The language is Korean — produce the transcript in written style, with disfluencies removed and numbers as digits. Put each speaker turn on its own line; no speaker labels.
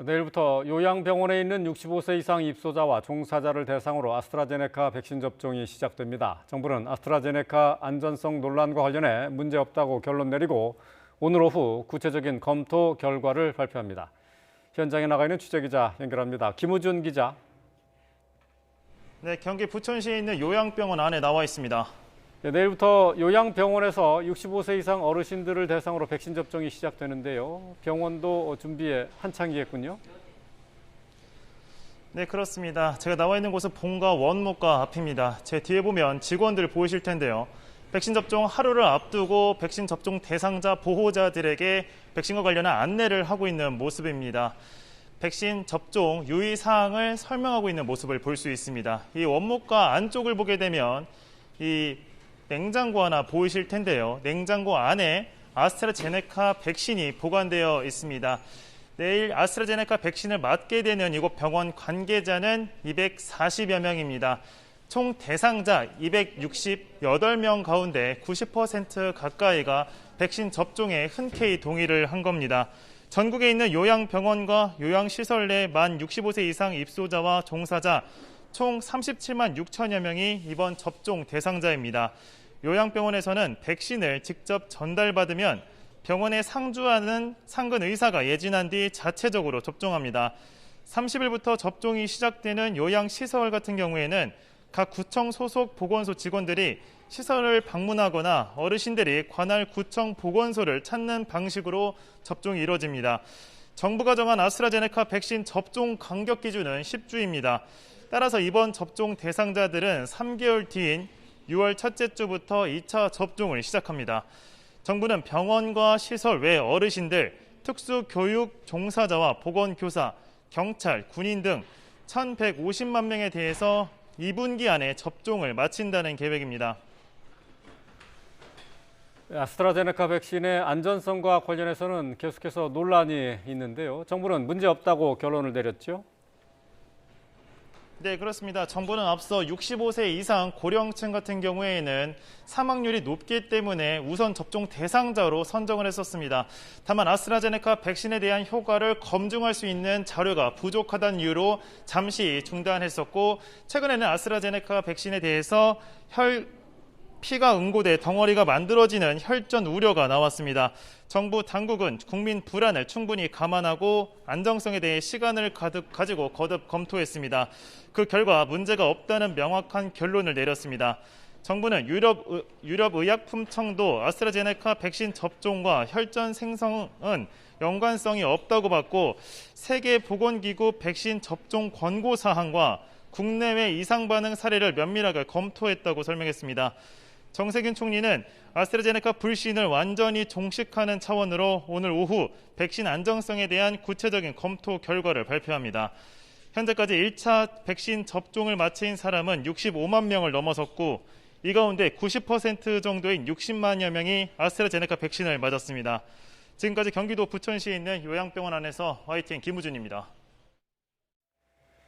내일부터 요양병원에 있는 65세 이상 입소자와 종사자를 대상으로 아스트라제네카 백신 접종이 시작됩니다. 정부는 아스트라제네카 안전성 논란과 관련해 문제없다고 결론 내리고 오늘 오후 구체적인 검토 결과를 발표합니다. 현장에 나가 있는 취재기자 연결합니다. 김우준 기자.
네, 경기 부천시에 있는 요양병원 안에 나와 있습니다.
내일부터 요양병원에서 65세 이상 어르신들을 대상으로 백신 접종이 시작되는데요. 병원도 준비에 한창이겠군요.
네, 그렇습니다. 제가 나와 있는 곳은 본가 원목과 앞입니다. 제 뒤에 보면 직원들 보이실 텐데요. 백신 접종 하루를 앞두고 백신 접종 대상자 보호자들에게 백신과 관련한 안내를 하고 있는 모습입니다. 백신 접종 유의사항을 설명하고 있는 모습을 볼 수 있습니다. 이 원목과 안쪽을 보게 되면 이 냉장고 하나 보이실 텐데요. 냉장고 안에 아스트라제네카 백신이 보관되어 있습니다. 내일 아스트라제네카 백신을 맞게 되는 이곳 병원 관계자는 240여 명입니다. 총 대상자 268명 가운데 90% 가까이가 백신 접종에 흔쾌히 동의를 한 겁니다. 전국에 있는 요양병원과 요양시설 내 만 65세 이상 입소자와 종사자 총 37만 6천여 명이 이번 접종 대상자입니다. 요양병원에서는 백신을 직접 전달받으면 병원에 상주하는 상근 의사가 예진한 뒤 자체적으로 접종합니다. 30일부터 접종이 시작되는 요양시설 같은 경우에는 각 구청 소속 보건소 직원들이 시설을 방문하거나 어르신들이 관할 구청 보건소를 찾는 방식으로 접종이 이루어집니다. 정부가 정한 아스트라제네카 백신 접종 간격 기준은 10주입니다. 따라서 이번 접종 대상자들은 3개월 뒤인 6월 첫째 주부터 2차 접종을 시작합니다. 정부는 병원과 시설 외 어르신들, 특수교육 종사자와 보건교사, 경찰, 군인 등 1,150만 명에 대해서 2분기 안에 접종을 마친다는 계획입니다.
아스트라제네카 백신의 안전성과 관련해서는 계속해서 논란이 있는데요. 정부는 문제없다고 결론을 내렸죠?
네, 그렇습니다. 정부는 앞서 65세 이상 고령층 같은 경우에는 사망률이 높기 때문에 우선 접종 대상자로 선정을 했었습니다. 다만 아스트라제네카 백신에 대한 효과를 검증할 수 있는 자료가 부족하다는 이유로 잠시 중단했었고, 최근에는 아스트라제네카 백신에 대해서 피가 응고돼 덩어리가 만들어지는 혈전 우려가 나왔습니다. 정부 당국은 국민 불안을 충분히 감안하고 안정성에 대해 시간을 가지고 거듭 검토했습니다. 그 결과 문제가 없다는 명확한 결론을 내렸습니다. 정부는 유럽의약품청도 아스트라제네카 백신 접종과 혈전 생성은 연관성이 없다고 봤고, 세계보건기구 백신 접종 권고 사항과 국내외 이상 반응 사례를 면밀하게 검토했다고 설명했습니다. 정세균 총리는 아스트라제네카 불신을 완전히 종식하는 차원으로 오늘 오후 백신 안정성에 대한 구체적인 검토 결과를 발표합니다. 현재까지 1차 백신 접종을 마친 사람은 65만 명을 넘어섰고, 이 가운데 90% 정도인 60만여 명이 아스트라제네카 백신을 맞았습니다. 지금까지 경기도 부천시에 있는 요양병원 안에서 YTN 김우준입니다.